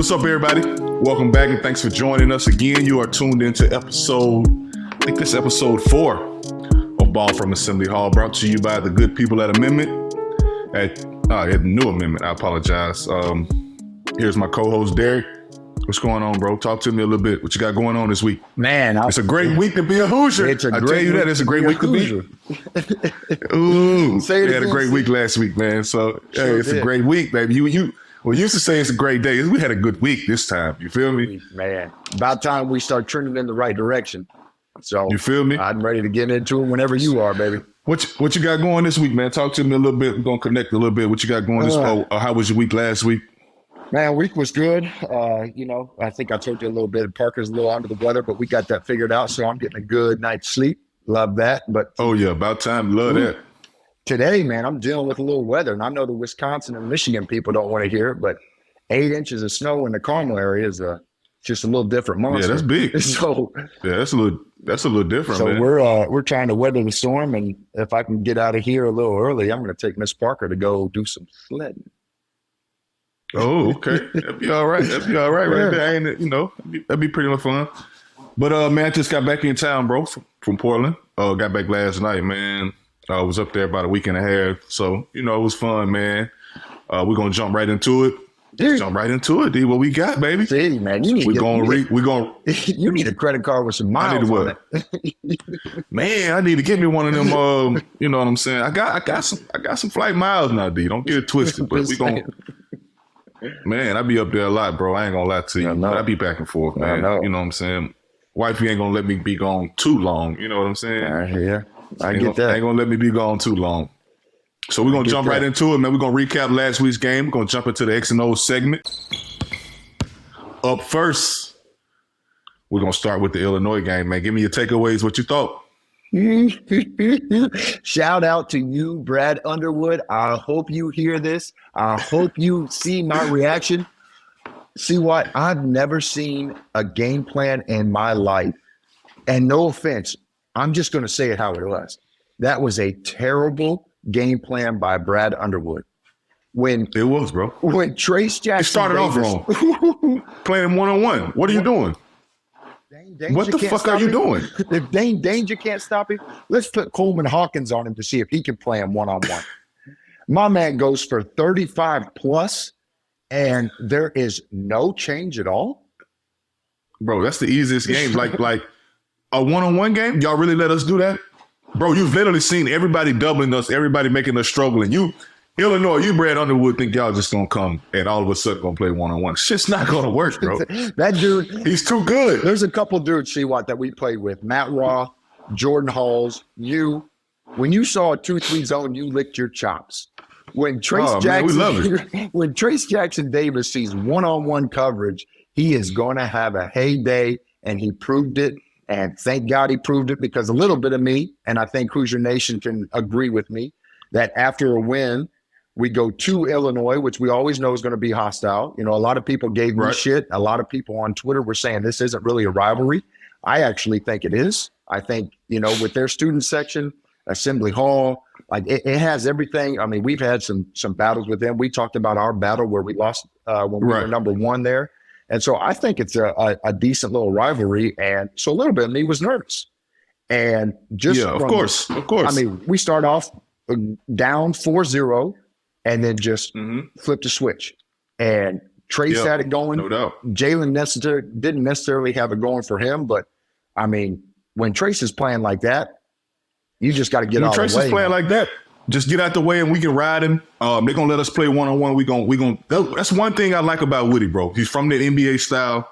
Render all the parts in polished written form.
what's up, everybody? Welcome back, and thanks for joining us again. You are tuned into episode 4 of Ball from Assembly Hall, brought to you by the good people at Amendment. At New Amendment, I apologize. Here's my co-host, Derek. What's going on, bro? Talk to me a little bit. What you got going on this week? Man, it's a great week to be a Hoosier. It's a great week to be. Ooh, we had a great week last week, man. So it's a great week, baby. You used to say it's a great day. We had a good week this time. You feel me? Man, about time we start trending in the right direction. So you feel me? I'm ready to get into it whenever you are, baby. What you got going this week, man? Talk to me a little bit. We're gonna connect a little bit. What you got going this week? How was your week last week? Man, week was good. I think I told you a little bit. Parker's a little under the weather, but we got that figured out. So I'm getting a good night's sleep. Love that. But about time. Love that. Today, man, I'm dealing with a little weather, and I know the Wisconsin and Michigan people don't want to hear it, but 8 inches of snow in the Carmel area is just a little different monster. Yeah, that's big. So that's a little different. So man. we're trying to weather the storm, and if I can get out of here a little early, I'm going to take Miss Parker to go do some sledding. Oh, okay. That'd be all right. Right there. That'd be pretty much fun. But man, I just got back in town, bro, from Portland. Got back last night, man. I was up there about a week and a half. So, it was fun, man. We're going to jump right into it. Dude. Jump right into it, D. What we got, baby? See, man, you need you need a credit card with some miles on it. Man, I need to get me one of them. You know what I'm saying? I got some flight miles now, D. Don't get it twisted. But we going man, I be up there a lot, bro. I ain't gonna lie to you. I be back and forth, man. You know what I'm saying? Wifey ain't gonna let me be gone too long. You know what I'm saying? I get that. Ain't gonna let me be gone too long. So we're going to jump right into it, man. We're going to recap last week's game. We're going to jump into the X and O segment. Up first, we're going to start with the Illinois game, man. Give me your takeaways, what you thought. Shout out to you, Brad Underwood. I hope you hear this. I hope you see my reaction. See what? I've never seen a game plan in my life. And no offense, I'm just going to say it how it was. That was a terrible game plan by Brad Underwood. It was, bro. When Trace Jackson it started off wrong. Playing one-on-one. What are you doing? What the fuck are you doing? If Dane Danger can't stop him, let's put Coleman Hawkins on him to see if he can play him one-on-one. My man goes for 35 plus, and there is no change at all. Bro, that's the easiest game. Like a one-on-one game? Y'all really let us do that? Bro, you've literally seen everybody doubling us, everybody making us struggle. And Illinois, Brad Underwood, think y'all just going to come and all of a sudden going to play one-on-one. Shit's not going to work, bro. That dude. He's too good. There's a couple dudes, that we played with. Matt Raw, Jordan Halls, you. When you saw a 2-3 zone, you licked your chops. When Trace when Trace Jackson Davis sees one-on-one coverage, he is going to have a heyday, and he proved it. And thank God he proved it, because a little bit of me, and I think Hoosier Nation can agree with me, that after a win, we go to Illinois, which we always know is going to be hostile. A lot of people gave me shit. A lot of people on Twitter were saying this isn't really a rivalry. I actually think it is. I think, with their student section, Assembly Hall, it has everything. I mean, we've had some battles with them. We talked about our battle where we lost when we were number one there. And so I think it's a decent little rivalry. And so a little bit of me was nervous. And of course. I mean, we start off down 4-0 and then just flip the switch. And Trace had it going. No doubt. Jalen didn't necessarily have it going for him. But, I mean, when Trace is playing like that, you just got to get out of the way. Trace is playing like that. Just get out the way and we can ride him. They're gonna let us play one-on-one. We gonna. That's one thing I like about Woody, bro. He's from the NBA style.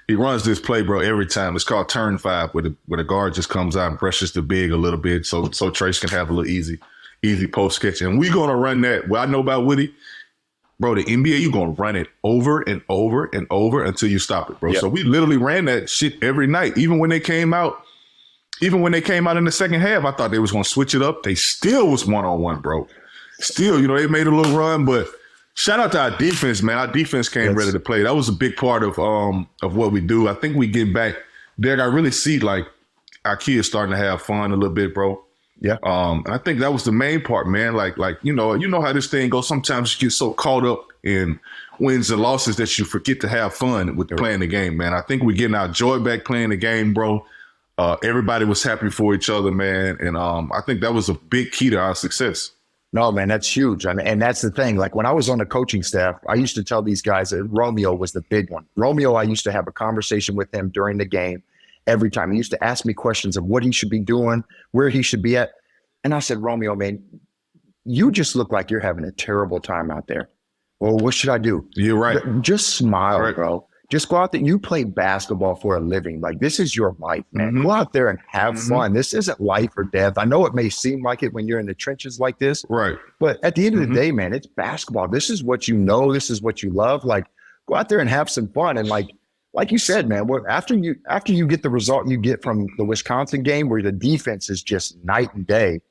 He runs this play, bro, every time. It's called turn 5, where the guard just comes out and brushes the big a little bit, so Trace can have a little easy post sketch. And we gonna run that. What I know about Woody, bro, the NBA, you gonna run it over and over and over until you stop it, bro. Yep. So we literally ran that shit every night, even when they came out. Even when they came out in the second half, I thought they was going to switch it up. They still was one-on-one, bro. Still, they made a little run, but shout out to our defense, man. Our defense came ready to play. That was a big part of what we do. I think we get back. Derek, I really see, our kids starting to have fun a little bit, bro. Yeah. And I think that was the main part, man. You know how this thing goes. Sometimes you get so caught up in wins and losses that you forget to have fun with playing the game, man. I think we're getting our joy back playing the game, bro. Everybody was happy for each other, man. And I think that was a big key to our success. No, man, that's huge. And that's the thing. Like when I was on the coaching staff, I used to tell these guys that Romeo was the big one. Romeo, I used to have a conversation with him during the game every time. He used to ask me questions of what he should be doing, where he should be at. And I said, Romeo, man, you just look like you're having a terrible time out there. Well, what should I do? You're right. Just smile, right. bro. Just go out there. You play basketball for a living. Like, this is your life, man. Go out there and have fun. This isn't life or death. I know it may seem like it when you're in the trenches like this. Right. But at the end of the day, man, it's basketball. This is what you know. This is what you love. Like, go out there and have some fun. And like you said, man, after you get the result you get from the Wisconsin game where the defense is just night and day,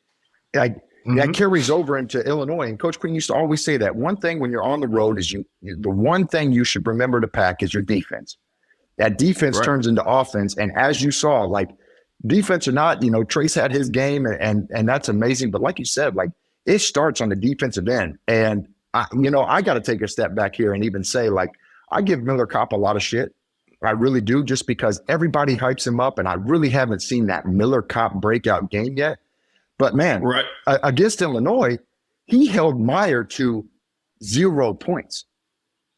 like, that carries over into Illinois. And Coach Quinn used to always say that one thing when you're on the road is the one thing you should remember to pack is your defense. That defense turns into offense. And as you saw, like, defense or not, Trace had his game and that's amazing. But like you said, like, it starts on the defensive end. And I got to take a step back here and even say, like, I give Miller Kopp a lot of shit. I really do, just because everybody hypes him up. And I really haven't seen that Miller Kopp breakout game yet. But man, against Illinois, he held Meyer to 0 points.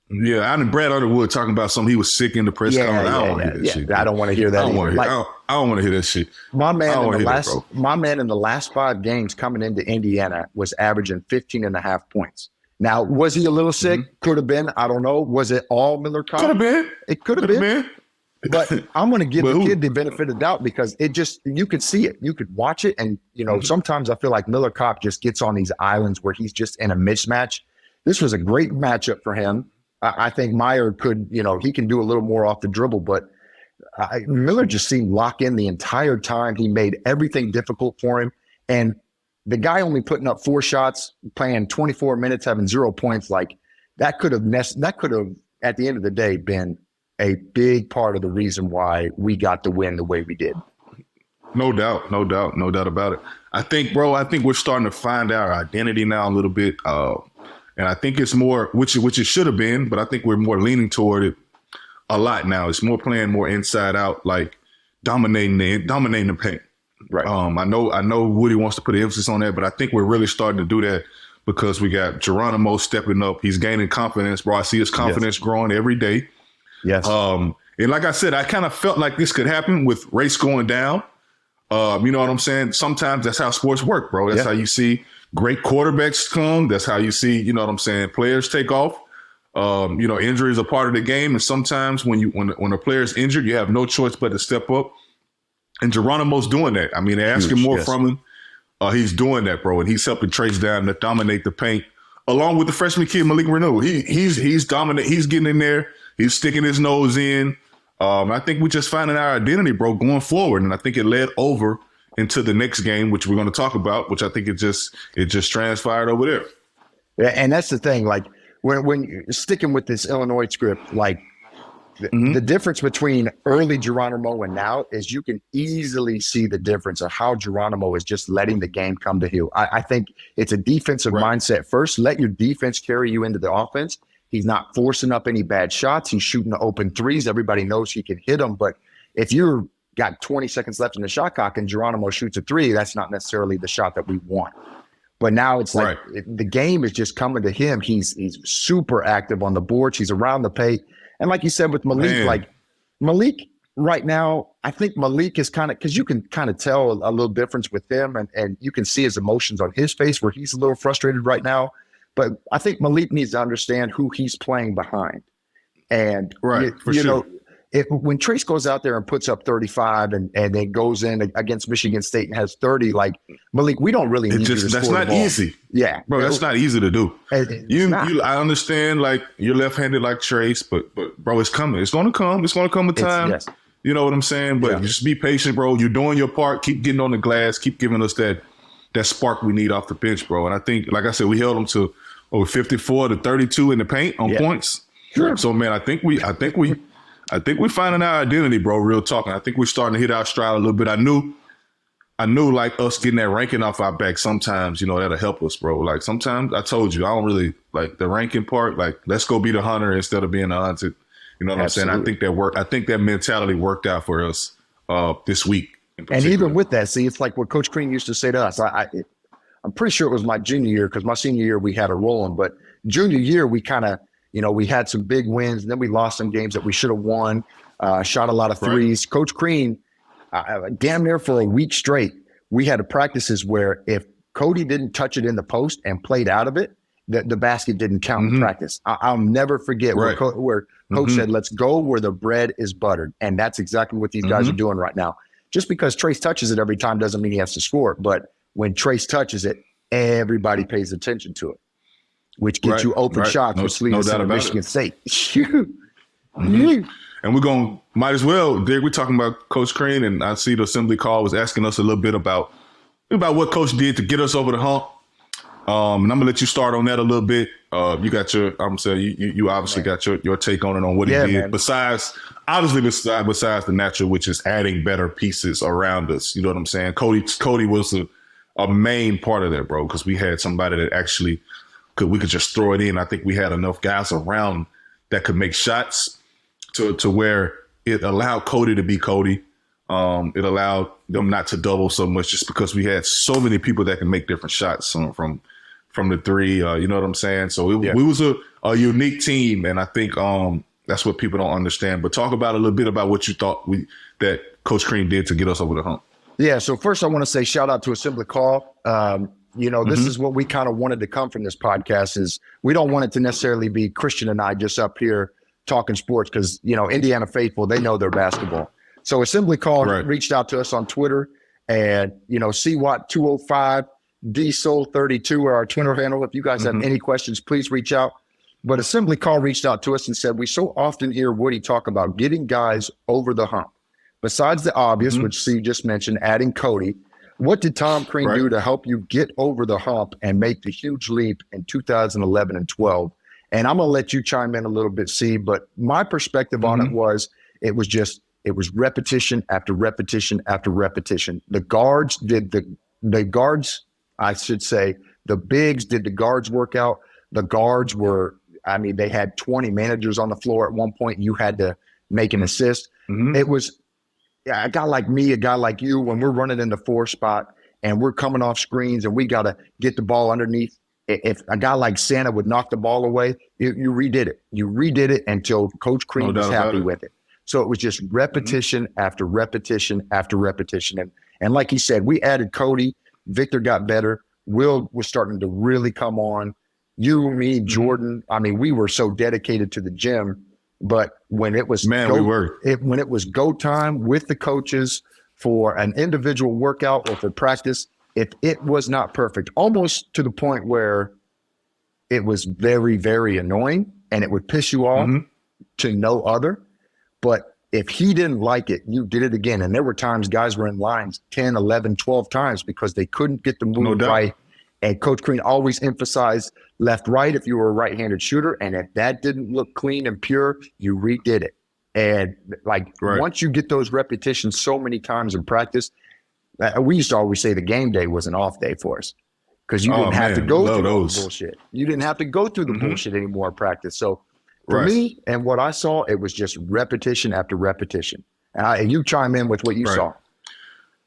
Yeah, I did Brad Underwood talking about something. He was sick in the press conference. I don't want to hear that shit. I don't want to hear that. I don't want to hear that shit. My man in the last 5 games coming into Indiana was averaging 15.5 points. Now, was he a little sick? Could have been. I don't know. Was it all Miller Kopp? Could have been. It could have been. But I'm going to give the kid the benefit of the doubt because you could see it. You could watch it. And, sometimes I feel like Miller Kopp just gets on these islands where he's just in a mismatch. This was a great matchup for him. I think Meyer could, he can do a little more off the dribble, but Miller just seemed locked in the entire time. He made everything difficult for him. And the guy only putting up 4 shots, playing 24 minutes, having 0 points, like that could have, at the end of the day, been a big part of the reason why we got the win the way we did. No doubt about it. I think we're starting to find our identity now a little bit. And I think it's more, which it should have been, but I think we're more leaning toward it a lot now. It's more playing more inside out, like dominating the paint. Right. I know Woody wants to put emphasis on that, but I think we're really starting to do that because we got Geronimo stepping up. He's gaining confidence, bro. I see his confidence growing every day. Yes. And like I said, I kind of felt like this could happen with race going down. You know what I'm saying? Sometimes that's how sports work, bro. That's how you see great quarterbacks come. That's how you see, players take off. Injuries are part of the game. And sometimes when a player's injured, you have no choice but to step up. And Geronimo's doing that. I mean, they're asking more from him. He's doing that, bro. And he's helping Trace down to dominate the paint along with the freshman kid, Malik Reneau. He's dominant. He's getting in there. He's sticking his nose in. I think we're just finding our identity, bro, going forward. And I think it led over into the next game, which we're going to talk about, which I think it just transpired over there. Yeah, and that's the thing. Like when you're sticking with this Illinois script, like the difference between early Geronimo and now is you can easily see the difference of how Geronimo is just letting the game come to him. I think it's a defensive mindset first. Let your defense carry you into the offense. He's not forcing up any bad shots. He's shooting the open threes. Everybody knows he can hit them. But if you're got 20 seconds left in the shot clock and Geronimo shoots a 3, that's not necessarily the shot that we want. But now it's like the game is just coming to him. He's super active on the boards. He's around the paint. And like you said with Malik, Malik right now, I think Malik is kind of, because you can kind of tell a little difference with him and you can see his emotions on his face where he's a little frustrated right now. But I think Malik needs to understand who he's playing behind. And, when Trace goes out there and puts up 35 and then goes in against Michigan State and has 30, like, Malik, we don't really need you to score That's not easy. Yeah. Bro, that's not easy to do. I understand, like, you're left-handed like Trace, but bro, it's coming. It's going to come. It's going to come with time. Yes. You know what I'm saying? But just be patient, bro. You're doing your part. Keep getting on the glass. Keep giving us that spark we need off the bench, bro. And I think, like I said, we held them to over 54 to 32 in the paint on points. Sure. So, man, I think we're finding our identity, bro, real talking. I think we're starting to hit our stride a little bit. I knew I knew like us getting that ranking off our back sometimes, you know, that'll help us, bro. Like sometimes I told you, I don't really like the ranking part. Like, let's go be the hunter instead of being the hunted. You know what Absolutely. I'm saying? I think that worked. I think that mentality worked out for us this week. And even with that, see, it's like what Coach Crean used to say to us. I'm pretty sure it was my junior year, because my senior year we had a rolling, but junior year we kind of, you know, we had some big wins, and then we lost some games that we should have won. Shot a lot of threes. Right. Coach Crean, damn near for a week straight, we had practices where if Cody didn't touch it in the post and played out of it, the basket didn't count in practice. I'll never forget where Coach said, let's go where the bread is buttered. And that's exactly what these guys are doing right now. Just because Trace touches it every time doesn't mean he has to score. But when Trace touches it, everybody pays attention to it, which gets you open shots, which leads to Michigan State. And we're going, might as well, Dig, we're talking about Coach Crean, and I see the assembly call was asking us a little bit about what Coach did to get us over the hump. And I'm gonna let you start on that a little bit. You got your, I'm saying you obviously got your take on it, on what he did. Man. Besides the natural, which is adding better pieces around us. You know what I'm saying? Cody was a main part of that, bro, because we had somebody that actually we could just throw it in. I think we had enough guys around that could make shots to where it allowed Cody to be Cody. It allowed them not to double so much, just because we had so many people that can make different shots from the three. You know what I'm saying? So we was a unique team, and I think that's what people don't understand. But talk about a little bit about what you thought that Coach Crean did to get us over the hump. Yeah. So first, I want to say shout out to Assembly Call. You know, this is what we kind of wanted to come from this podcast. Is we don't want it to necessarily be Christian and I just up here talking sports, because, you know, Indiana faithful, they know their basketball. So Assembly Call reached out to us on Twitter, and, you know, CWAT205, DSoul32 are our Twitter handle. If you guys have any questions, please reach out. But Assembly Call reached out to us and said, we so often hear Woody talk about getting guys over the hump. Besides the obvious, which Steve just mentioned, adding Cody, what did Tom Crean do to help you get over the hump and make the huge leap in 2011 and 12? And I'm going to let you chime in a little bit, C, but my perspective on it was repetition after repetition after repetition. The guards, I should say, the bigs did the guards workout. The guards were, I mean, they had 20 managers on the floor at one point. You had to make an assist. It was a guy like me, a guy like you, when we're running in the 4 spot and we're coming off screens and we got to get the ball underneath. If a guy like Santa would knock the ball away, you redid it. You redid it until Coach Crean was happy with it. So it was just repetition after repetition after repetition. And like he said, we added Cody. Victor got better. Will was starting to really come on. You, me, Jordan. I mean, we were so dedicated to the gym. But when it was when it was go time with the coaches for an individual workout or for practice, if it was not perfect, almost to the point where it was very, very annoying and it would piss you off to no other. But if he didn't like it, you did it again. And there were times guys were in lines 10, 11, 12 times because they couldn't get the move right. And Coach Crean always emphasized left, right if you were a right-handed shooter. And if that didn't look clean and pure, you redid it. And once you get those repetitions so many times in practice, we used to always say the game day was an off day for us because you didn't have to go through the bullshit. You didn't have to go through the bullshit anymore in practice. So for me and what I saw, it was just repetition after repetition. And you chime in with what you saw.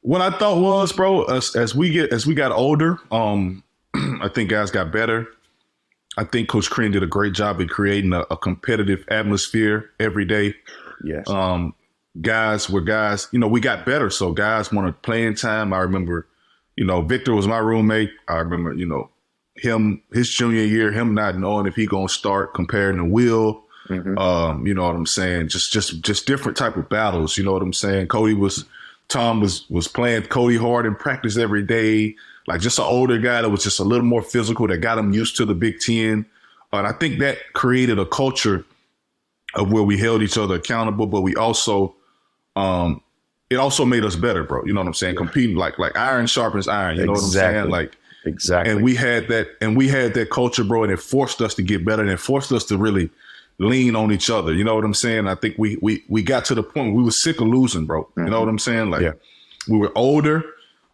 What I thought was, bro, as we got older, I think guys got better. I think Coach Crean did a great job in creating a competitive atmosphere every day. Yes. Guys, you know, we got better. So guys wanted playing time. I remember, you know, Victor was my roommate. I remember, you know, his junior year, him not knowing if he gonna start comparing to Will. You know what I'm saying? Just different type of battles. You know what I'm saying? Tom was playing Cody hard in practice every day. Like just an older guy that was just a little more physical, that got him used to the Big Ten. And I think that created a culture of where we held each other accountable, but we also, it also made us better, bro. You know what I'm saying? Competing like iron sharpens iron. You know what I'm saying? Like, exactly. And we had that culture, bro, and it forced us to get better, and it forced us to really lean on each other. You know what I'm saying? I think we got to the point where we were sick of losing, bro. You know what I'm saying? Like we were older.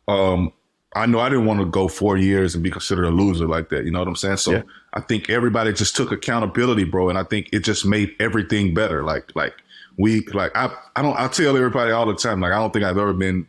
I know I didn't want to go 4 years and be considered a loser like that. You know what I'm saying? So I think everybody just took accountability, bro. And I think it just made everything better. I tell everybody all the time, like, I don't think I've ever been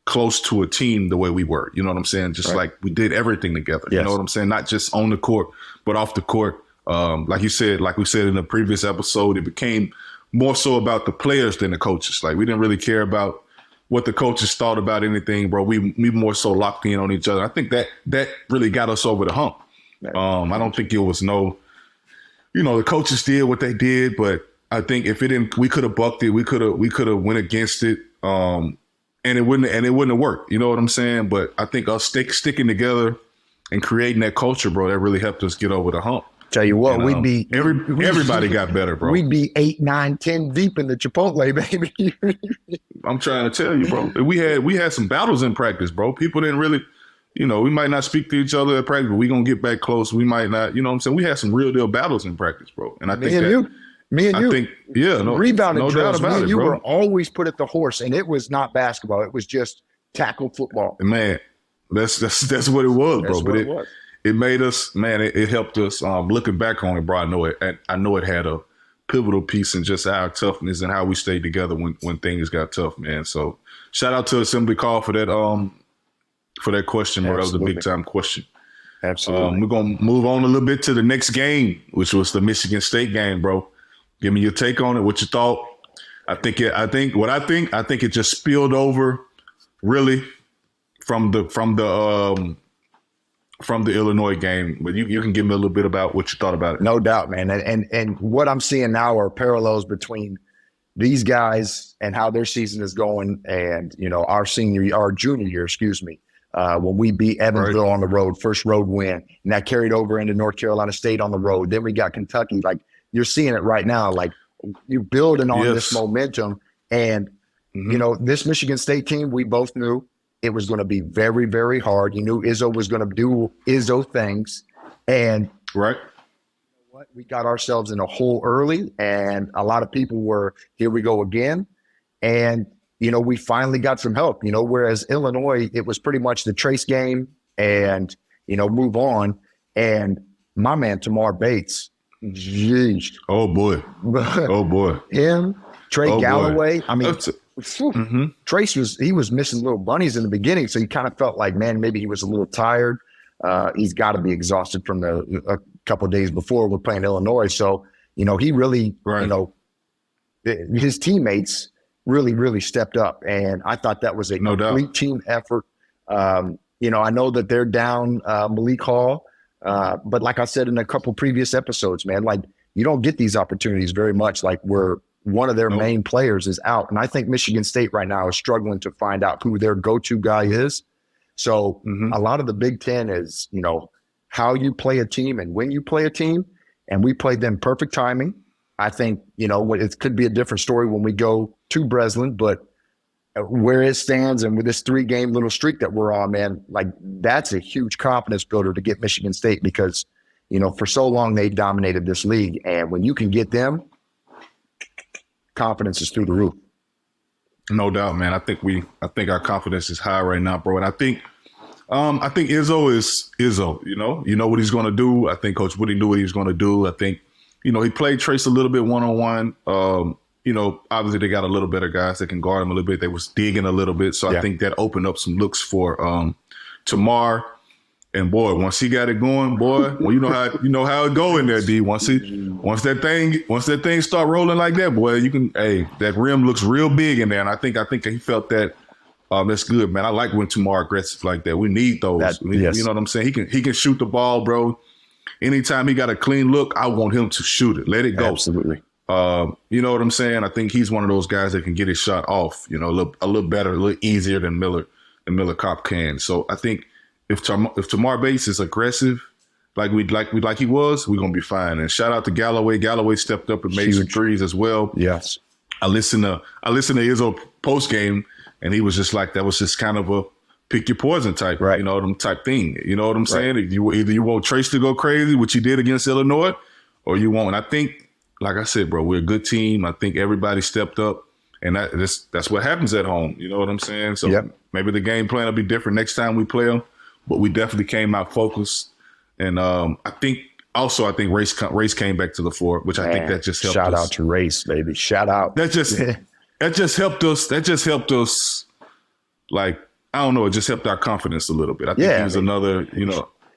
close to a team the way we were. You know what I'm saying? Just like we did everything together. You know what I'm saying? Not just on the court, but off the court. Like you said, like we said in the previous episode, it became more so about the players than the coaches. Like, we didn't really care about what the coaches thought about anything, bro. We more so locked in on each other. I think that really got us over the hump. I don't think it was the coaches did what they did, but I think if it didn't, we could have bucked it. We could have went against it. And it wouldn't have worked. You know what I'm saying? But I think us sticking together and creating that culture, bro, that really helped us get over the hump. Tell you what, everybody got better, bro. We'd be 8, 9, 10 deep in the Chipotle, baby. I'm trying to tell you, bro. We had some battles in practice, bro. People didn't really, we might not speak to each other at practice, but we gonna get back close. We might not, you know what I'm saying? We had some real deal battles in practice, bro. And I think me and you, rebounding drills. Me and you bro. were always put at the horse, and it was not basketball. It was just tackle football. Man, that's what it was, bro. But it made us, man. It helped us. Looking back on it, bro, I know it had a pivotal piece in just our toughness and how we stayed together when things got tough, man. So shout out to Assembly Call for that question, bro. That was a big time question. Absolutely. We're gonna move on a little bit to the next game, which was the Michigan State game, bro. Give me your take on it. What you thought? I think it just spilled over, really, from the Illinois game. But you can give me a little bit about what you thought about it. No doubt, man. And what I'm seeing now are parallels between these guys and how their season is going, and our junior year, when we beat Evansville on the road, first road win, and that carried over into North Carolina State on the road. Then we got Kentucky. Like, you're seeing it right now. Like, you're building on this momentum, and this Michigan State team, we both knew it was going to be very, very hard. You knew Izzo was going to do Izzo things, and we got ourselves in a hole early, and a lot of people were, here we go again. And, we finally got some help, whereas Illinois, it was pretty much the trace game and, move on. And my man, Tamar Bates, jeez. Oh, boy. Him, Trey Galloway. Boy. I mean, Trace was missing little bunnies in the beginning. So you kind of felt like, man, maybe he was a little tired. He's got to be exhausted from a couple of days before we're playing Illinois. So, he really, his teammates really, really stepped up. And I thought that was a complete team effort. I know that they're down Malik Hall. But like I said in a couple previous episodes, man, like, you don't get these opportunities very much, like where one of their main players is out. And I think Michigan State right now is struggling to find out who their go-to guy is. So a lot of the Big Ten is, how you play a team and when you play a team. And we played them perfect timing. I think, it could be a different story when we go to Breslin, but where it stands and with this 3-game little streak that we're on, man, like, that's a huge confidence builder to get Michigan State, because, for so long they dominated this league. And when you can get them, confidence is through the roof. No doubt, man. I think our confidence is high right now, bro. And I think Izzo is Izzo, you know what he's going to do. I think Coach Woody knew what he was going to do. I think, he played Trace a little bit one-on-one. Obviously they got a little better guys that can guard him a little bit. They was digging a little bit. So I think that opened up some looks for Tamar. And boy, once he got it going, boy, well, you know how it go in there, D. Once that thing start rolling like that, boy, that rim looks real big in there. And I think he felt that. That's good, man. I like when Tamar aggressive like that. We need those. You know what I'm saying? He can shoot the ball, bro. Anytime he got a clean look, I want him to shoot it. Let it go. Absolutely. You know what I'm saying? I think he's one of those guys that can get his shot off, a little better, a little easier than Miller Kopp can. So I think if Tamar Bates is aggressive, like he was, we're gonna be fine. And shout out to Galloway. Galloway stepped up and made some threes as well. Yes. I listened to Izzo post game, and he was just like, that was just kind of a pick your poison type, right? Them type thing. You know what I'm saying? Either you want Trace to go crazy, which he did against Illinois, or you won't. And I think, like I said, bro, we're a good team. I think everybody stepped up. And that's what happens at home. You know what I'm saying? So maybe the game plan will be different next time we play them. But we definitely came out focused. And I think Race came back to the fore, which I think that just helped us. Shout out to Race, baby. Shout out. That just helped us. That just helped us. Like, I don't know. It just helped our confidence a little bit. I think he was another,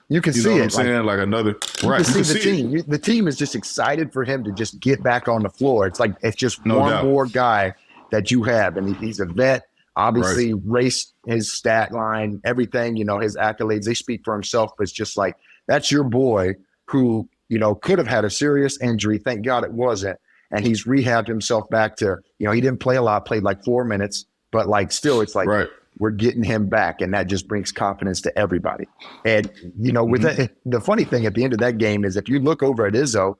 You can see what it. I'm saying? Like another, right. You can see the team. The team is just excited for him to just get back on the floor. It's like, it's just one more guy that you have. And he's a vet. Obviously, Race, his stat line, everything, his accolades, they speak for himself. But it's just like, that's your boy who, could have had a serious injury. Thank God it wasn't. And he's rehabbed himself back to, he didn't play a lot, played like 4 minutes. But like, still, it's like, we're getting him back. And that just brings confidence to everybody. And, with that, the funny thing at the end of that game is if you look over at Izzo,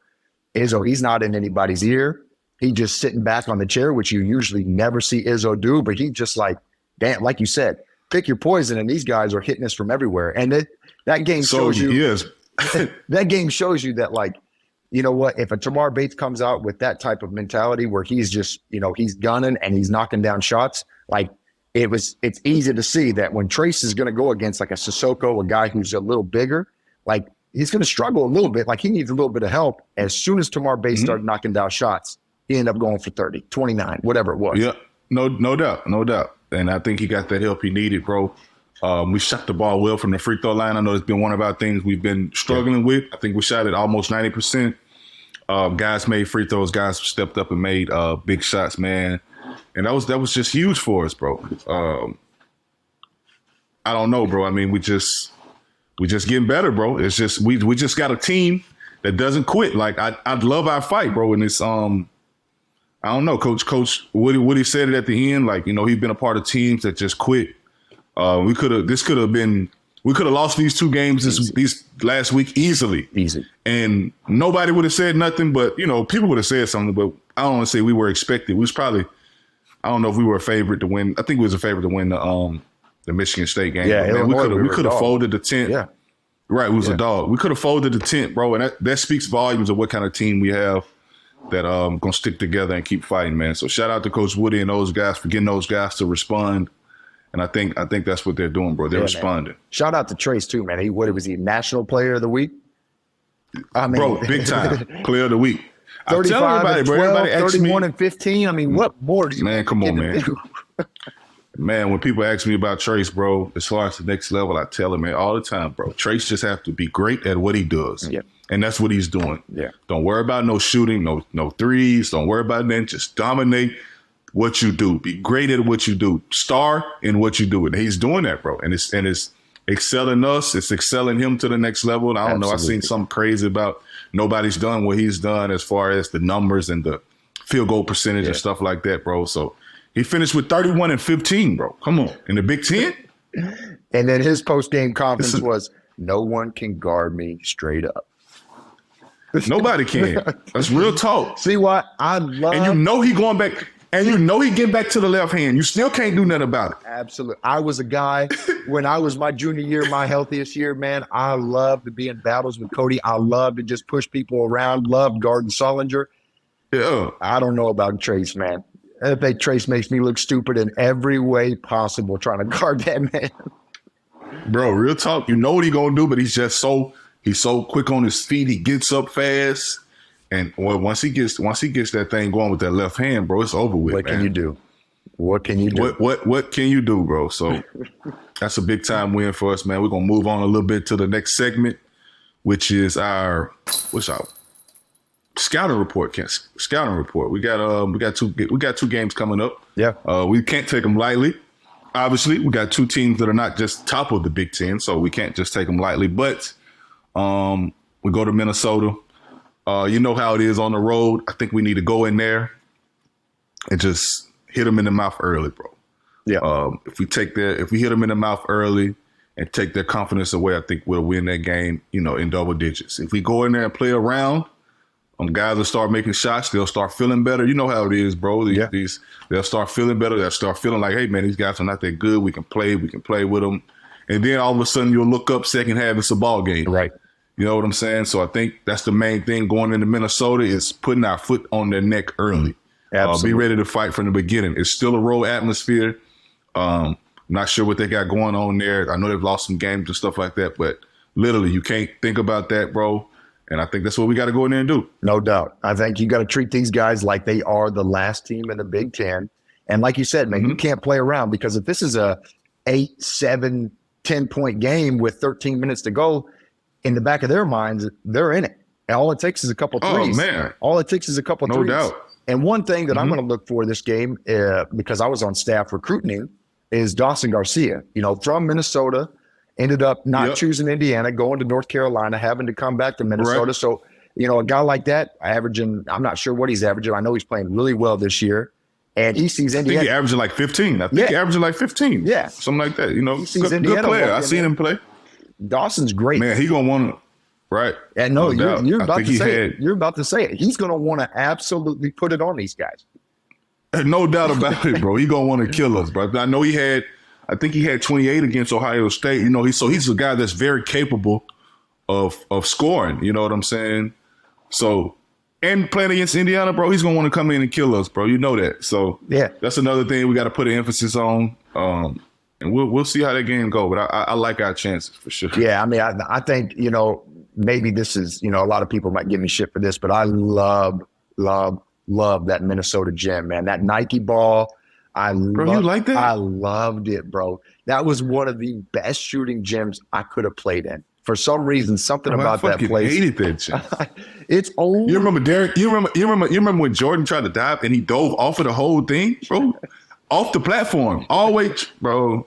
he's not in anybody's ear. He just sitting back on the chair, which you usually never see Izzo do. But he just like, damn, like you said, pick your poison. And these guys are hitting us from everywhere. And that game shows you. That game shows you that, like, you know what? If a Tamar Bates comes out with that type of mentality where he's just, he's gunning and he's knocking down shots, like it's easy to see that when Trace is going to go against like a Sissoko, a guy who's a little bigger, like he's going to struggle a little bit. Like he needs a little bit of help. As soon as Tamar Bates started knocking down shots, he ended up going for 30, 29, whatever it was. Yeah, no doubt. And I think he got that help he needed, bro. We shot the ball well from the free throw line. I know it's been one of our things we've been struggling with. I think we shot it almost 90%. Guys made free throws. Guys stepped up and made big shots, man. And that was just huge for us, bro. I don't know, bro. I mean, we just getting better, bro. It's just we just got a team that doesn't quit. Like I love our fight, bro. And it's I don't know, Coach Woody said it at the end. Like, he's been a part of teams that just quit. We could have lost these 2 games these last week easily. Easy. And nobody would have said nothing, but people would have said something. But I don't want to say we were expected. We was probably, I don't know if we were a favorite to win. I think we was a favorite to win the Michigan State game. Yeah, man, we could have folded the tent. Yeah. Right, we was a dog. We could have folded the tent, bro. And that speaks volumes of what kind of team we have that gonna stick together and keep fighting, man. So shout out to Coach Woody and those guys for getting those guys to respond. And I think that's what they're doing, bro. They're responding. Man. Shout out to Trace too, man. What was he, National Player of the Week? I mean, bro, big time Player of the Week. 35 and 12, everybody 31 and 15. I mean, what more do you? Man, come on, man. Man, when people ask me about Trace, bro, as far as the next level, I tell them, man, all the time, bro. Trace just have to be great at what he does. Yeah. And that's what he's doing. Yeah. Don't worry about no shooting, no threes. Don't worry about that. Just dominate what you do. Be great at what you do. Star in what you do. And he's doing that, bro. And it's excelling us. It's excelling him to the next level. And I don't know. I've seen something crazy about nobody's done what he's done as far as the numbers and the field goal percentage and stuff like that, bro. So he finished with 31 and 15, bro. Come on. In the Big Ten? And then his post-game conference was, no one can guard me straight up. Nobody can. That's real talk. See what? I love. And he going back. And he getting back to the left hand. You still can't do nothing about it. Absolutely. I was a guy, when I was my junior year, my healthiest year, man, I loved to be in battles with Cody. I loved to just push people around. Loved guarding Sullinger. Yeah. I don't know about Trace, man. I think Trace makes me look stupid in every way possible trying to guard that man. Bro, real talk. You know what he gonna do, but he's so quick on his feet. He gets up fast. And once he gets that thing going with that left hand, bro, it's over with. What can you do? What can you do? What can you do, bro? So that's a big time win for us, man. We're gonna move on a little bit to the next segment, which is our scouting report. Scouting report. We got two games coming up. Yeah. We can't take them lightly. Obviously, we got 2 teams that are not just top of the Big Ten, so we can't just take them lightly. But we go to Minnesota. You know how it is on the road. I think we need to go in there and just hit them in the mouth early, bro. Yeah. If we hit them in the mouth early and take their confidence away, I think we'll win that game, in double digits. If we go in there and play around, guys will start making shots. They'll start feeling better. You know how it is, bro. They'll start feeling better. They'll start feeling like, hey, man, these guys are not that good. We can play with them. And then all of a sudden you'll look up second half, it's a ball game. Right. You know what I'm saying? So I think that's the main thing going into Minnesota is putting our foot on their neck early. Absolutely. Be ready to fight from the beginning. It's still a road atmosphere. Not sure what they got going on there. I know they've lost some games and stuff like that, but literally you can't think about that, bro. And I think that's what we got to go in there and do. No doubt. I think you got to treat these guys like they are the last team in the Big Ten. And like you said, man, you can't play around, because if this is a 8, 7, 10-point game with 13 minutes to go, in the back of their minds, they're in it. And all it takes is a couple threes. Oh, man. All it takes is a couple threes. No doubt. And one thing that I'm going to look for this game, because I was on staff recruiting, is Dawson Garcia, from Minnesota, ended up not choosing Indiana, going to North Carolina, having to come back to Minnesota. Right. So, a guy like that, averaging, I'm not sure what he's averaging. I know he's playing really well this year. And he sees Indiana. I think he's averaging like 15. I think he's averaging like 15. Yeah. Something like that. He sees good player. I've seen him play. Dawson's great. Man, he going to want to. Right. And no you're about to say it. You're about to say it. He's going to want to absolutely put it on these guys. No doubt about it, bro. He's going to want to kill us, bro. I know I think he had 28 against Ohio State. He's a guy that's very capable of scoring. You know what I'm saying? So, and playing against Indiana, bro, he's going to want to come in and kill us, bro. You know that. So, that's another thing we got to put an emphasis on. And we'll see how that game go. But I like our chances for sure. Yeah, I mean, I think, maybe this is, a lot of people might give me shit for this, but I love that Minnesota gym, man. That Nike ball. Bro, you like that? I loved it, bro. That was one of the best shooting gyms I could have played in. For some reason, something about that place. I hated that gym. It's old. You remember Derek? You remember when Jordan tried to dive and he dove off of the whole thing, bro? Off the platform. Always, bro.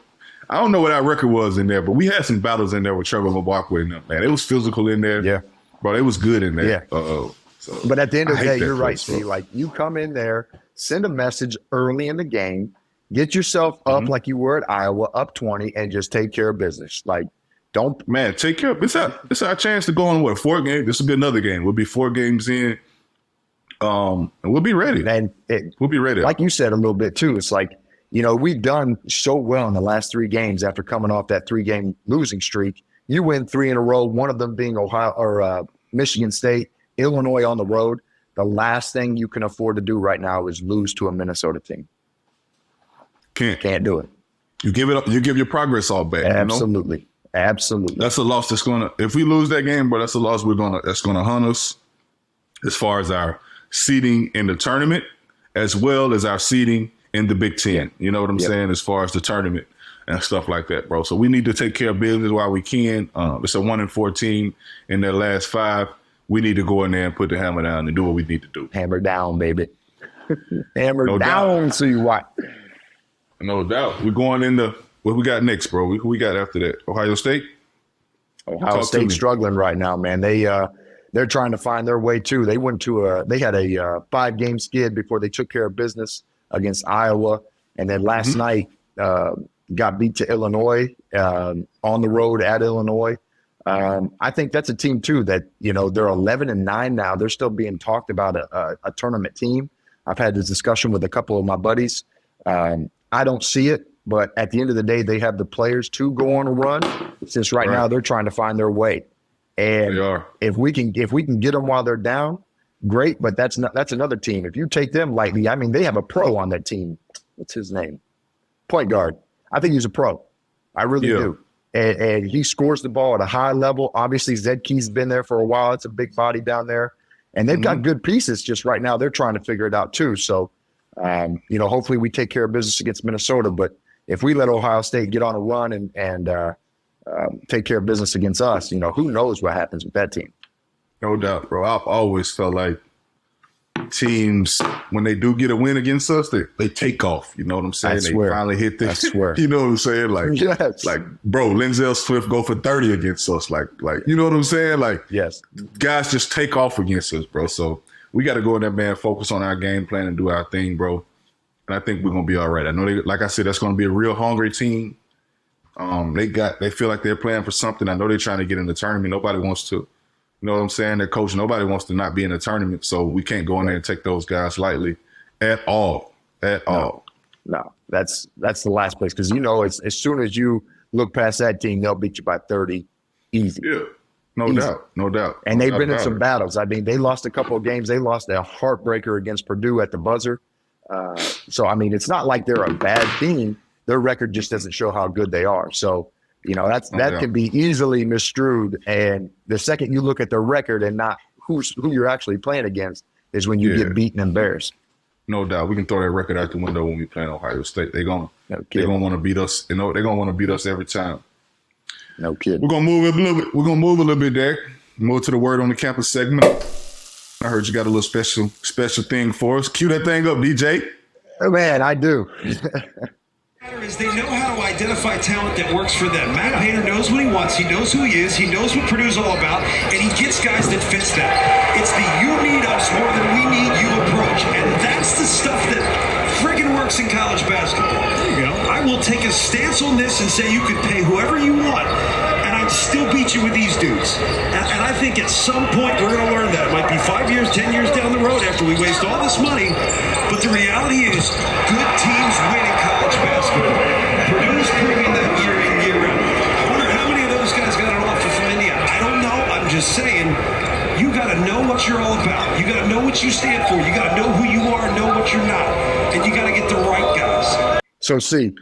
I don't know what our record was in there, but we had some battles in there with Trevor Mbakwe and them, man. It was physical in there. Yeah. Bro, it was good in there. Yeah. So, but at the end of the day, you're right, place, Steve. Like, you come in there, send a message early in the game, get yourself up like you were at Iowa, up 20, and just take care of business. Like, don't. Man, take care of it's our chance to go on, 4 games? This will be another game. We'll be 4 games in. And we'll be ready. And we'll be ready. Like you said a little bit, too. It's like, we've done so well in the last 3 games after coming off that 3-game losing streak. You win 3 in a row, one of them being Ohio or Michigan State, Illinois on the road. The last thing you can afford to do right now is lose to a Minnesota team. Can't do it. You give it up. You give your progress all back. Absolutely. Absolutely. That's a loss that's going to, if we lose that game, bro, that's a loss that's going to hunt us as far as our seeding in the tournament, as well as our seeding in the Big Ten. You know what I'm saying? As far as the tournament and stuff like that, bro. So we need to take care of business while we can. It's a 1-4 team in their last 5. We need to go in there and put the hammer down and do what we need to do. Hammer down, baby. Hammer down, see what? No doubt. We're going into what we got next, bro. Who we got after that? Ohio State? Ohio State struggling right now, man. They're trying to find their way too. They had a 5-game skid before they took care of business against Iowa, and then last night got beat to Illinois on the road at Illinois. I think that's a team too that they're 11-9 now. They're still being talked about a tournament team. I've had this discussion with a couple of my buddies. I don't see it, but at the end of the day, they have the players to go on a run. Since right now they're trying to find their way, and if we can get them while they're down, great. But that's another team. If you take them lightly, I mean, they have a pro on that team. What's his name? Point guard. I think he's a pro. I really do. And he scores the ball at a high level. Obviously, Zedke's been there for a while. It's a big body down there. And they've got good pieces. Just right now, they're trying to figure it out too. So, hopefully we take care of business against Minnesota. But if we let Ohio State get on a run and take care of business against us, who knows what happens with that team. No doubt, bro. I've always felt like teams, when they do get a win against us, they take off. You know what I'm saying? They finally hit this. I swear. You know what I'm saying? Like, yes. Like, bro, Linzel Swift go for 30 against us. Like, you know what I'm saying? Like, yes, guys just take off against us, bro. So we got to go in there, man, focus on our game plan and do our thing, bro. And I think we're going to be all right. I know, like I said, that's going to be a real hungry team. They feel like they're playing for something. I know they're trying to get in the tournament. Nobody wants to. You know what I'm saying? Their coach, nobody wants to not be in the tournament. So we can't go in there and take those guys lightly at all. No, that's the last place. Because, as soon as you look past that team, they'll beat you by 30 easy. Yeah, no doubt. And they've been in some battles. I mean, they lost a couple of games. They lost a heartbreaker against Purdue at the buzzer. So, I mean, it's not like they're a bad team. Their record just doesn't show how good they are. So, that can be easily misstrued. And the second you look at their record and not who you're actually playing against is when you get beaten and embarrassed. No doubt. We can throw that record out the window when we play in Ohio State. They're gonna want to beat us. They're gonna want to beat us every time. No kidding. We're gonna move a little bit. We're gonna move a little bit, Derek. Move to the word on the campus segment. I heard you got a little special thing for us. Cue that thing up, DJ. Oh, man, I do. Is they know how to identify talent that works for them. Matt Painter knows what he wants. He knows who he is. He knows what Purdue's all about, and he gets guys that fits that. It's the you need us more than we need you approach, and that's the stuff that friggin' works in college basketball. There you go. I will take a stance on this and say you could pay whoever you want, and I'd still beat you with these dudes. And I think at some point we're going to learn that. It might be 5 years, 10 years down the road after we waste all this money, but the reality is good teams win in college basketball. Purdue's proving that year in, year out. I wonder how many of those guys got an offer from Indiana. I don't know. I'm just saying, you got to know what you're all about. You got to know what you stand for. You got to know who you are and know what you're not. And you got to get the right guys. So, see,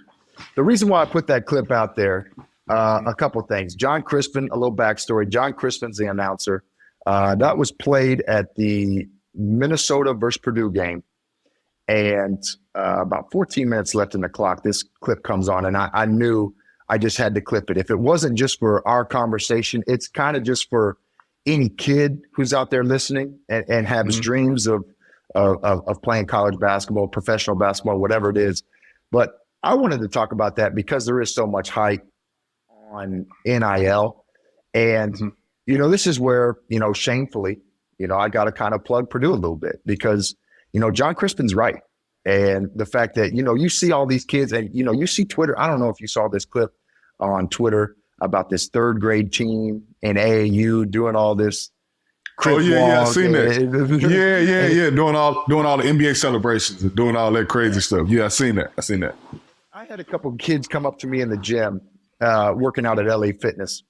the reason why I put that clip out there, a couple things. John Crispin, a little backstory. John Crispin's the announcer. That was played at the Minnesota versus Purdue game. And about 14 minutes left in the clock, this clip comes on, and I knew I just had to clip it. If it wasn't just for our conversation, it's kind of just for any kid who's out there listening and has dreams of playing college basketball, professional basketball, whatever it is. But I wanted to talk about that because there is so much hype on NIL. And, this is where, shamefully, I got to kind of plug Purdue a little bit because John Crispin's right. And the fact that, you see all these kids and, you see Twitter. I don't know if you saw this clip on Twitter about this third grade team in AAU doing all this. I've seen that. Yeah. Doing all the NBA celebrations and doing all that crazy stuff. Yeah, I seen that. I had a couple of kids come up to me in the gym working out at LA Fitness.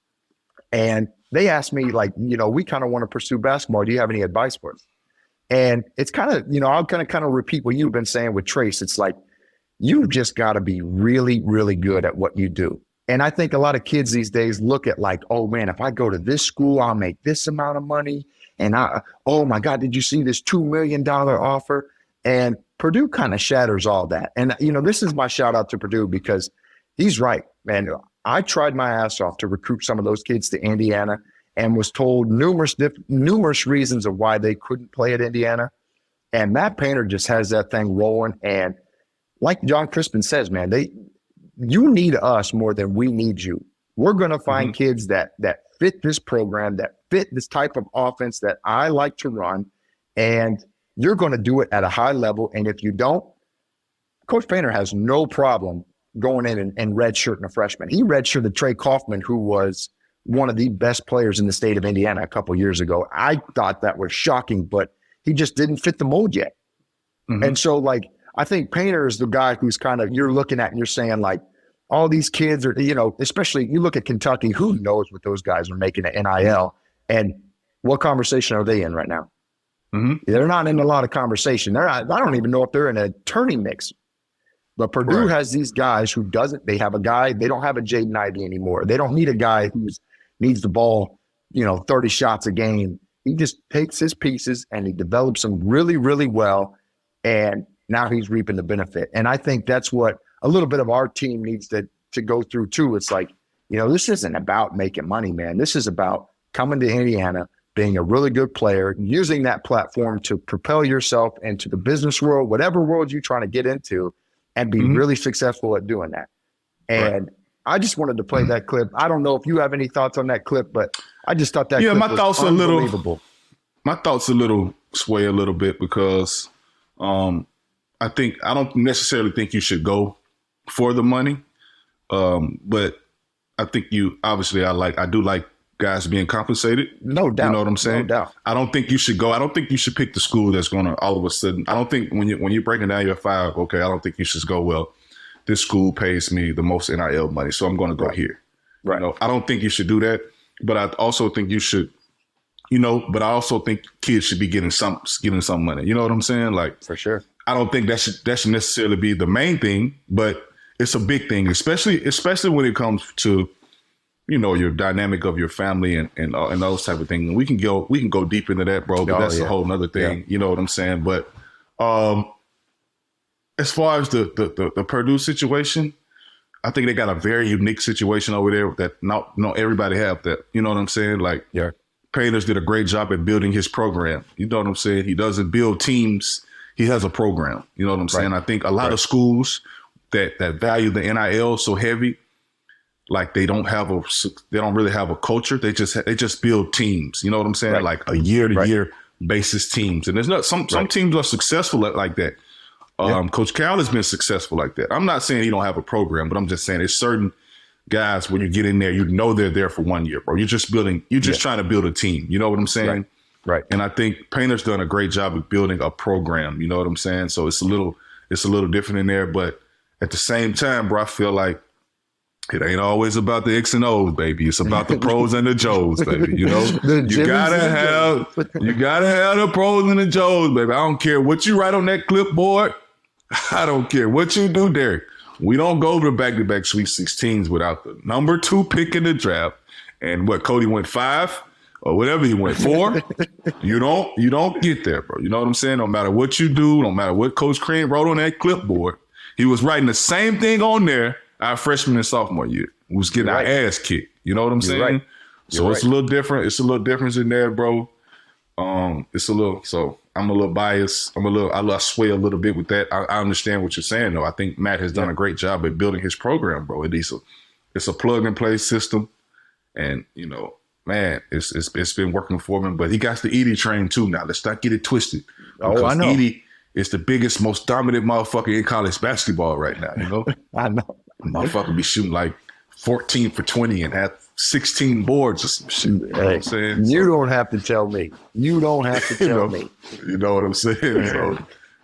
And they asked me, like, we kind of want to pursue basketball. Do you have any advice for us? And it's kind of, I'll kind of repeat what you've been saying with Trace. It's like, you've just got to be really, really good at what you do. And I think a lot of kids these days look at like, oh man, if I go to this school, I'll make this amount of money. And oh my God, did you see this $2 million offer? And Purdue kind of shatters all that. And, this is my shout out to Purdue because he's right, man. I tried my ass off to recruit some of those kids to Indiana and was told numerous reasons of why they couldn't play at Indiana. And Matt Painter just has that thing rolling. And like John Crispin says, man, you need us more than we need you. We're going to find kids that fit this program, that fit this type of offense that I like to run. And you're going to do it at a high level. And if you don't, Coach Painter has no problem going in and redshirting a freshman. He redshirted Trey Kaufman, who was one of the best players in the state of Indiana a couple years ago. I thought that was shocking, but he just didn't fit the mold yet. And so, like, I think Painter is the guy who's kind of, you're looking at and you're saying, like, all these kids are, especially you look at Kentucky, who knows what those guys are making at NIL and what conversation are they in right now? They're not in a lot of conversation. I don't even know if they're in a tourney mix. But Purdue has these guys who they have a guy, they don't have a Jaden Ivey anymore. They don't need a guy who needs the ball, 30 shots a game. He just takes his pieces and he develops them really, really well. And now he's reaping the benefit. And I think that's what a little bit of our team needs to go through too. It's like, this isn't about making money, man. This is about coming to Indiana, being a really good player, using that platform to propel yourself into the business world, whatever world you're trying to get into, and be really successful at doing that. And I just wanted to play that clip. I don't know if you have any thoughts on that clip, but I just thought that clip was unbelievable. My thoughts a little sway a little bit because I don't necessarily think you should go for the money. But I think I do like guys being compensated. No doubt. You know what I'm saying? No doubt. I don't think you should go. I don't think you should pick the school that's going to all of a sudden. I don't think when you're breaking down your file, okay, I don't think you should go, well, this school pays me the most NIL money, so I'm going to go here. Right. I don't think you should do that. But I also think you should, but I also think kids should be getting some money. You know what I'm saying? Like, for sure. I don't think that should necessarily be the main thing, but it's a big thing, especially when it comes to, you know, your dynamic of your family and those type of things. And we can go deep into that, bro. But that's a whole nother thing. Yeah. You know what I'm saying? But as far as the Purdue situation, I think they got a very unique situation over there that not everybody have that. You know what I'm saying? Like, yeah. Painters did a great job at building his program. You know what I'm saying? He doesn't build teams. He has a program. You know what I'm saying? I think a lot of schools that value the NIL so heavy, like they don't really have a culture. They just build teams. You know what I'm saying? Like a year to year basis teams. And there's not some teams are successful like that. Coach Cal has been successful like that. I'm not saying he don't have a program, but I'm just saying there's certain guys when you get in there, you know they're there for 1 year, bro. You're just trying to build a team. You know what I'm saying? Right. And I think Painter's done a great job of building a program. You know what I'm saying? So it's a little different in there, but at the same time, bro, I feel like it ain't always about the X and O's, baby. It's about the pros and the Joes, baby. You know, you gotta have the pros and the Joes, baby. I don't care what you write on that clipboard. I don't care what you do, Derek. We don't go to back-to-back Sweet 16s without the number 2 pick in the draft. And what, Cody went 5 or whatever he went 4. You don't get there, bro. You know what I'm saying? No matter what you do, no matter what Coach Crean wrote on that clipboard, he was writing the same thing on there our freshman and sophomore year. We was getting our ass kicked. You know what I'm saying? Right. So it's a little different. It's a little difference in there, bro. So I'm a little biased. I sway a little bit with that. I understand what you're saying, though. I think Matt has done a great job at building his program, bro. It's a plug and play system, and you know, man, it's been working for him. But he got the Edey train too. Now let's not get it twisted. Oh, I know. Edey is the biggest, most dominant motherfucker in college basketball right now. You know, I know. Motherfucker be shooting like 14 for 20 and have 16 boards or some shit. You know what I'm saying? You don't have to tell me. You don't have to tell me. You know what I'm saying? So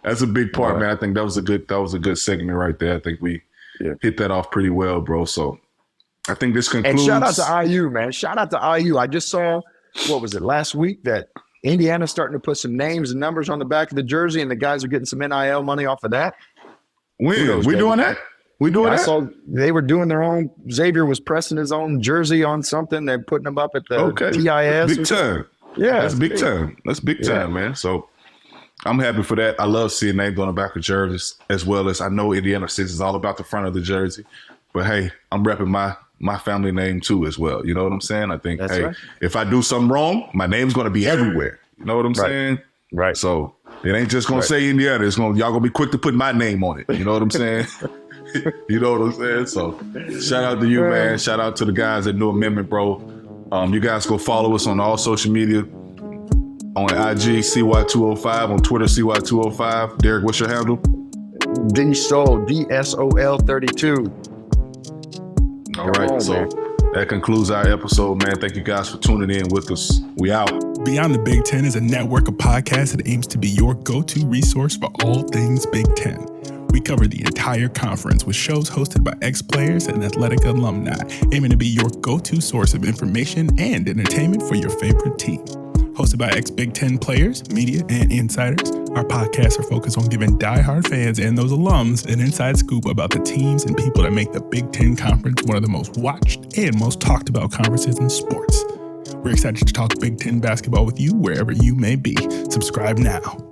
that's a big part, man. I think that was a good segment right there. I think we hit that off pretty well, bro. So I think this concludes. And shout out to IU, man. Shout out to IU. I just saw, what was it, last week, that Indiana's starting to put some names and numbers on the back of the jersey, and the guys are getting some NIL money off of that. When? We doing that? We doing that? I saw they were doing their own. Xavier was pressing his own jersey on something. They're putting them up at the TIS. Big time. Yeah. That's big time. That's big time, man. So I'm happy for that. I love seeing names on the back of jerseys, as well as I know Indiana Six is all about the front of the jersey. But hey, I'm repping my family name too as well. You know what I'm saying? I think, if I do something wrong, my name's going to be everywhere. You know what I'm saying? Right. So it ain't just going to say Indiana. Y'all going to be quick to put my name on it. You know what I'm saying? You know what I'm saying? So shout out to you, man. Shout out to the guys at New Amendment, bro. You guys go follow us on all social media. On IG, CY205. On Twitter, CY205. Derek, what's your handle? DSOL, DSOL32. All right, so that concludes our episode, man. Thank you guys for tuning in with us. We out. Beyond the Big Ten is a network of podcasts that aims to be your go-to resource for all things Big Ten. We cover the entire conference with shows hosted by ex-players and athletic alumni, aiming to be your go-to source of information and entertainment for your favorite team. Hosted by ex-Big Ten players, media, and insiders, our podcasts are focused on giving diehard fans and those alums an inside scoop about the teams and people that make the Big Ten Conference one of the most watched and most talked about conferences in sports. We're excited to talk Big Ten basketball with you wherever you may be. Subscribe now.